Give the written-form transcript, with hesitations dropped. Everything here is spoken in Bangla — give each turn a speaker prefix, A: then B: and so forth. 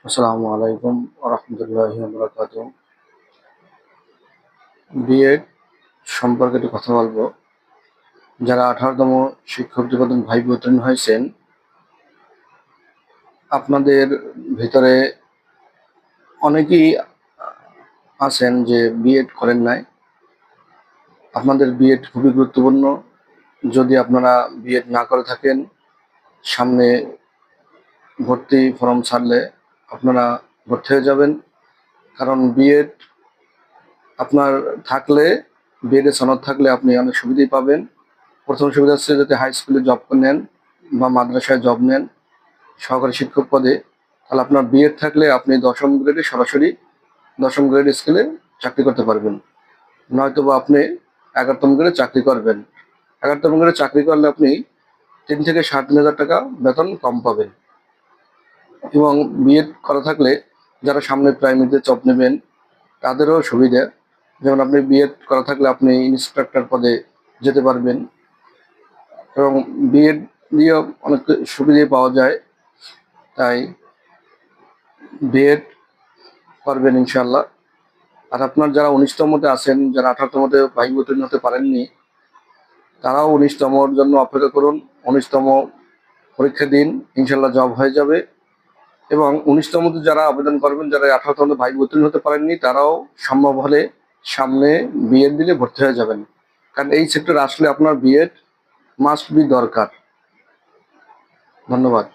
A: আসসালামু আলাইকুম রহমতুল্লাহি ওয়া বারাকাতুহু। বিএড সম্পর্কে একটু কথা বলবো। যারা 18তম শিক্ষক নিবন্ধন ভাইবা উত্তীর্ণ হয়েছেন, আপনাদের ভিতরে অনেকেই আছেন যে বিএড করেন নাই। আপনাদের বিএড খুবই গুরুত্বপূর্ণ। যদি আপনারা বিএড না করে থাকেন, সামনে ভর্তি ফর্ম ছাড়লে আপনারা ভর্তি হয়ে যাবেন। কারণ বিএড আপনার থাকলে, বিএডে সনদ থাকলে আপনি অনেক সুবিধাই পাবেন। প্রথম সুবিধা হচ্ছে যদি হাই স্কুলে জব নেন বা মাদ্রাসায় জব নেন সহকারী শিক্ষক পদে, তাহলে আপনার বিএড থাকলে আপনি দশম গ্রেডে সরাসরি দশম গ্রেড স্কেলে চাকরি করতে পারবেন। নয়তো বা আপনি 11তম গ্রেডে চাকরি করবেন। 11তম গ্রেডে চাকরি করলে আপনি 3 থেকে 3.5 হাজার টাকা বেতন কম পাবেন। এবং বিএড করা থাকলে যারা সামনে প্রাইমারিতে জব নেবেন তাদেরও সুবিধা। যেমন আপনি বিএড করা থাকলে আপনি ইন্সট্রাক্টর পদে যেতে পারবেন এবং বিএড দিয়েও অনেক সুবিধা পাওয়া যায়। তাই বিএড করবেন ইনশাল্লাহ। আর আপনার যারা 19তমতে আছেন, যারা 18তমতে ভাইবা উত্তীর্ণ হতে পারেননি, তারাও 19তমর জন্য অপেক্ষা করুন। 19তম পরীক্ষা দিন, ইনশাল্লাহ জব হয়ে যাবে। এবং 19তমতে যারা আবেদন করবেন, যারা 18তমতে ভাইবা উত্তীর্ণ হতে পারেননি, তারাও সম্ভব হলে সামনে বিএড দিলে ভর্তি হয়ে যাবেন। কারণ এই সেক্টর আসলে আপনার বিএড মাস্ট বি দরকার। ধন্যবাদ।